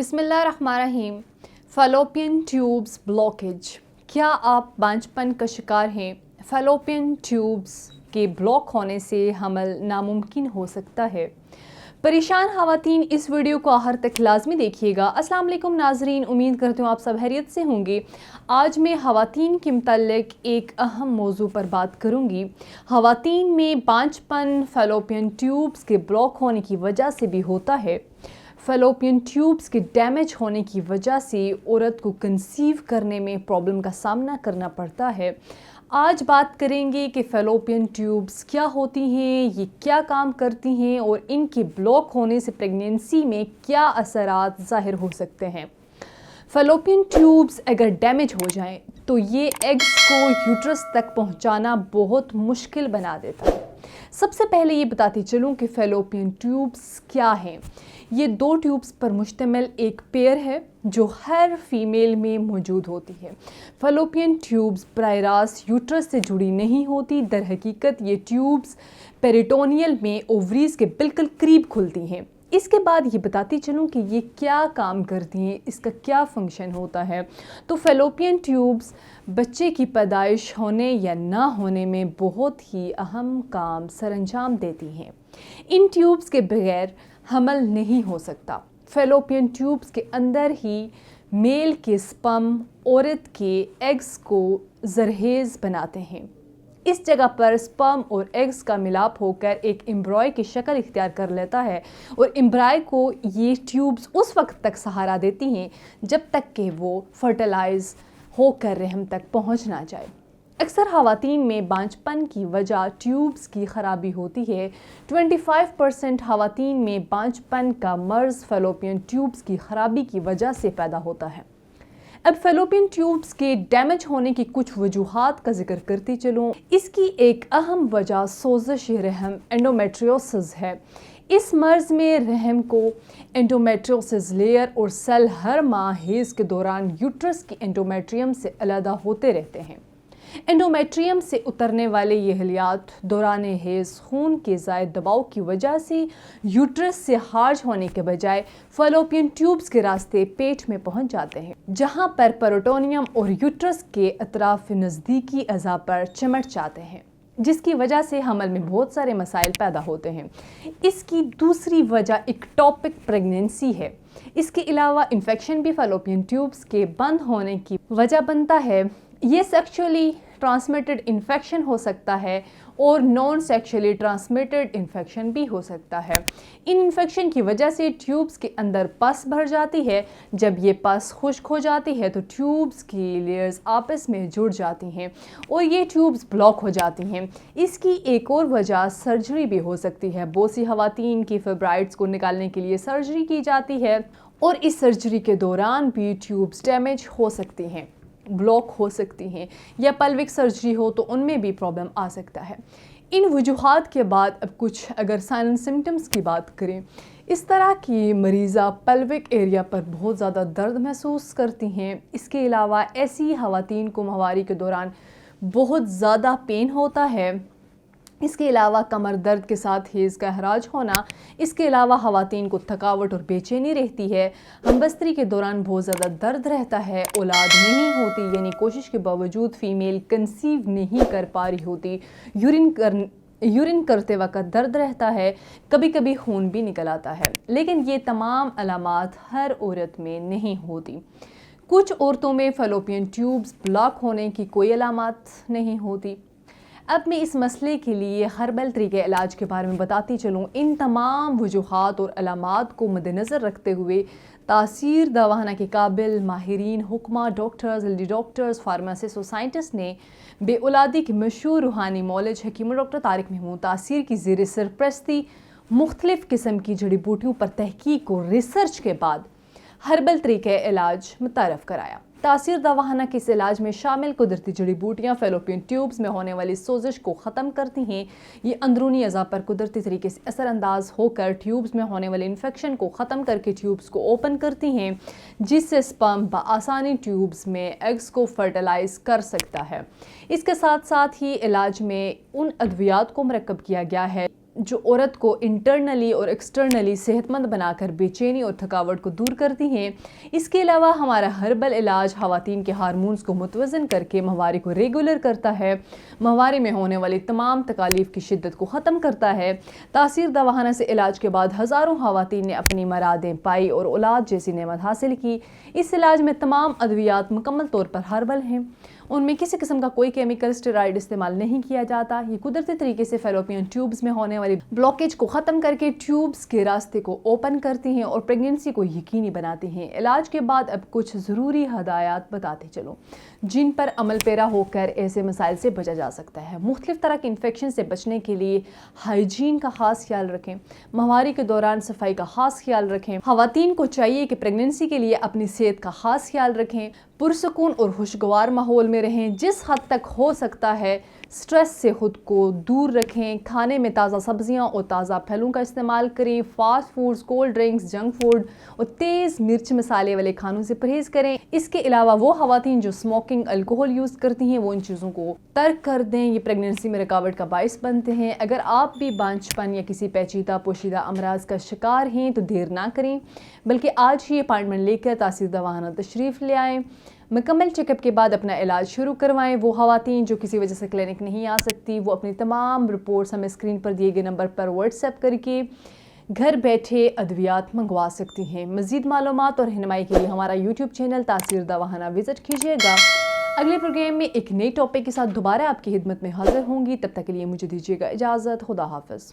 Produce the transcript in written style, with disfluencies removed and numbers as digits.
बिस्मिल्लाहिर्रहमानिर्रहीम। Fallopian tubes blockage. क्या आप बांझपन का शिकार हैं? फैलोपियन ट्यूब्स के ब्लॉक होने से हमल नामुमकिन हो सकता है। परेशान ख़वातीन इस वीडियो को आखिर तक लाजमी देखिएगा। अस्सलाम वालेकुम नाजरीन, उम्मीद करती हूँ आप सब खैरियत से होंगे। आज मैं ख़वातीन के मुताल्लिक एक अहम मौजू पर बात करूँगी। ख़वातीन में बांझपन फैलोपियन ट्यूब्स के ब्लॉक होने की वजह से भी होता है। फैलोपियन ट्यूब्स के डैमेज होने की वजह से औरत को कंसीव करने में प्रॉब्लम का सामना करना पड़ता है। आज बात करेंगे कि फैलोपियन ट्यूब्स क्या होती हैं, ये क्या काम करती हैं और इनके ब्लॉक होने से प्रेगनेंसी में क्या असरात ज़ाहिर हो सकते हैं। फैलोपियन ट्यूब्स अगर डैमेज हो जाएं तो ये एग्स को यूट्रस तक पहुंचाना बहुत मुश्किल बना देता है। सबसे पहले ये बताती चलूँ कि फैलोपियन ट्यूब्स क्या हैं। ये दो ट्यूब्स पर मुश्तमिल एक पेयर है जो हर फीमेल में मौजूद होती है। फैलोपियन ट्यूब्स बराह रास्त यूट्रस से जुड़ी नहीं होती। दर हकीकत ये ट्यूब्स पेरिटोनियल में ओवरीज के बिल्कुल करीब खुलती हैं। इसके बाद ये बताती चलूँ कि ये क्या काम करती हैं, इसका क्या फंक्शन होता है। तो फैलोपियन ट्यूब्स बच्चे की पैदाइश होने या ना होने में बहुत ही अहम काम सरअंजाम देती हैं। इन ट्यूब्स के बगैर हमल नहीं हो सकता। फैलोपियन ट्यूब्स के अंदर ही मेल के स्पर्म औरत के एग्स को जरहेज़ बनाते हैं। इस जगह पर स्पर्म और एग्स का मिलाप होकर एक एम्ब्रॉय की शक्ल इख्तियार कर लेता है और एम्ब्रॉय को ये ट्यूब्स उस वक्त तक सहारा देती हैं जब तक कि वो फर्टिलाइज होकर रहम तक पहुंच ना जाए। अक्सर ख़वातीन में बांझपन की वजह ट्यूब्स की ख़राबी होती है। 25% ख़वातीन में बांझपन का मर्ज़ फैलोपियन ट्यूब्स की ख़राबी की वजह से पैदा होता है। अब फैलोपियन ट्यूब्स के डैमेज होने की कुछ वजूहात का जिक्र करती चलूँ। इसकी एक अहम वजह सोजिश रहम एंडोमेट्रियोसिस है। इस मर्ज़ में रहम को एंडोमेट्रियोसिस लेयर और सेल हर माह हेज़ के दौरान यूट्रस की एंडोमेट्रियम से अलहदा होते रहते हैं। एंडोमेट्रियम से उतरने वाले ये हलियात दौरान हेज़ खून के ज़ायद दबाव की वजह से यूट्रस से खारिज होने के बजाय फैलोपियन ट्यूब्स के रास्ते पेट में पहुंच जाते हैं, जहां पर पेरिटोनियम और यूट्रस के अतराफ नज़दीकी अज़ा पर चिमट जाते हैं, जिसकी वजह से हमल में बहुत सारे मसाइल पैदा होते हैं। इसकी दूसरी वजह इक्टोपिक प्रेगनेंसी है। इसके अलावा इन्फेक्शन भी फैलोपियन ट्यूब्स के बंद होने की वजह बनता है। ये सेक्सुअली ट्रांसमिटेड इन्फेक्शन हो सकता है और नॉन सेक्सुअली ट्रांसमिटेड इन्फेक्शन भी हो सकता है। इन इन्फेक्शन की वजह से ट्यूब्स के अंदर पस भर जाती है। जब ये पस खुश्क हो जाती है तो ट्यूब्स की लेयर्स आपस में जुड़ जाती हैं और ये ट्यूब्स ब्लॉक हो जाती हैं। इसकी एक और वजह सर्जरी भी हो सकती है। बहुत सी ख़वातीन की फाइब्राइड्स को निकालने के लिए सर्जरी की जाती है और इस सर्जरी के दौरान भी ट्यूब्स डैमेज हो सकती हैं, ब्लॉक हो सकती हैं, या पल्विक सर्जरी हो तो उनमें भी प्रॉब्लम आ सकता है। इन वजूहात के बाद अब कुछ अगर साइन एंड सिम्टम्स की बात करें, इस तरह की मरीज़ा पल्विक एरिया पर बहुत ज़्यादा दर्द महसूस करती हैं। इसके अलावा ऐसी ख़वातीन को माहवारी के दौरान बहुत ज़्यादा पेन होता है। इसके अलावा कमर दर्द के साथ हेज़ का अखराज होना। इसके अलावा ख़वातीन को थकावट और बेचैनी रहती है। हमबस्तरी के दौरान बहुत ज़्यादा दर्द रहता है। औलाद नहीं होती, यानी कोशिश के बावजूद फ़ीमेल कंसीव नहीं कर पा रही होती। यूरिन करते वक्त दर्द रहता है। कभी कभी खून भी निकल आता है, लेकिन ये तमाम अलामात हर औरत में नहीं होती। कुछ औरतों में फैलोपियन ट्यूब्स ब्लॉक होने की कोई अलामात नहीं होती। अब मैं इस मसले के लिए हर्बल तरीके इलाज के बारे में बताती चलूँ। इन तमाम वजूहात और अलामात को मद्देनज़र रखते हुए तासीर दवाखाना के काबिल माहिरीन हुक्मा, डॉक्टर्स, हेल्दी डॉक्टर्स, फार्मासिस्ट और साइंटिस्ट ने बेऔलादी के मशहूर रूहानी मौलज हकीम डॉक्टर तारिक महमूद तासीर की ज़ेर सरपरस्ती मुख्तलिफ़ किस्म की जड़ी बूटियों पर तहकीक और रिसर्च के बाद हर्बल तरीके इलाज मुतारफ़ कराया। तासीर दवाखाना के इस इलाज में शामिल कुदरती जड़ी बूटियाँ फैलोपियन ट्यूब्स में होने वाली सोजिश को ख़त्म करती हैं। ये अंदरूनी अज़ा पर कुदरती तरीके से असरअंदाज होकर ट्यूब्स में होने वाले इन्फेक्शन को ख़त्म करके ट्यूब्स को ओपन करती हैं, जिससे स्पर्म बआसानी ट्यूब्स में एग्स को फर्टिलाइज कर सकता है। इसके साथ साथ ही इलाज में उन अद्वियात को मरकब किया गया है जो औरत को इंटरनली और एक्सटर्नली सेहतमंद बनाकर बेचैनी और थकावट को दूर करती हैं। इसके अलावा हमारा हर्बल इलाज ख़वातीन के हार्मोन्स को मुतवज़न करके माहवारी को रेगुलर करता है, माहवारी में होने वाली तमाम तकालीफ की शिद्दत को ख़त्म करता है। तासीर दवाखाना से इलाज के बाद हज़ारों ख़वातीन ने अपनी मरादें पाई और औलाद जैसी नेमत हासिल की। इस इलाज में तमाम अद्वियात मुकम्मल तौर पर हर्बल हैं, उनमें किसी किस्म का कोई केमिकल स्टेरॉइड इस्तेमाल नहीं किया जाता। ये कुदरती तरीके से फैलोपियन ट्यूब्स में होने वाली ब्लॉकेज को ख़त्म करके ट्यूब्स के रास्ते को ओपन करती हैं और प्रेगनेंसी को यकीनी बनाती हैं। इलाज के बाद अब कुछ ज़रूरी हदायत बताते चलो जिन पर अमल पैरा होकर ऐसे मसाइल से बचा जा सकता है। मुख्तलिफ तरह के इन्फेक्शन से बचने के लिए हाइजीन का ख़ास ख्याल रखें, माहवारी के दौरान सफाई का ख़ास ख्याल रखें। ख़वातीन को चाहिए कि प्रेगनेंसी के लिए अपनी सेहत का ख़ास ख्याल रखें, पुरसकून और खुशगवार माहौल में रहें, जिस हद तक हो सकता है स्ट्रेस से ख़ुद को दूर रखें। खाने में ताज़ा सब्जियां और ताज़ा फलों का इस्तेमाल करें। Fast foods, cold drinks, junk food और तेज़ मिर्च मसाले वाले खानों से परहेज़ करें। इसके अलावा वो ख़वातीन जो स्मोकिंग, अल्कोहल यूज़ करती हैं वो इन चीज़ों को तर्क कर दें, ये प्रेगनेंसी में रुकावट का बाइस बनते हैं। अगर आप भी बांझपन या किसी पेचीदा पोशीदा अमराज का शिकार हैं तो देर ना करें, बल्कि आज ही अपॉइंटमेंट लेकर तासीर दवाखाना तशरीफ़ ले आएँ। मुकम्मल चेकअप के बाद अपना इलाज शुरू करवाएं। वो ख़वातीन जो किसी वजह से क्लिनिक नहीं आ सकती वो अपनी तमाम रिपोर्ट्स हमें स्क्रीन पर दिए गए नंबर पर व्हाट्सएप करके घर बैठे अद्वियात मंगवा सकती हैं। मज़ीद मालूमात और रहनुमाई के लिए हमारा यूट्यूब चैनल तासीर दवाखाना विज़िट कीजिएगा। अगले प्रोग्राम में एक नए टॉपिक के साथ दोबारा आपकी खिदमत में हाजिर होंगी। तब तक के लिए मुझे दीजिएगा इजाज़त। खुदा हाफ़िज़।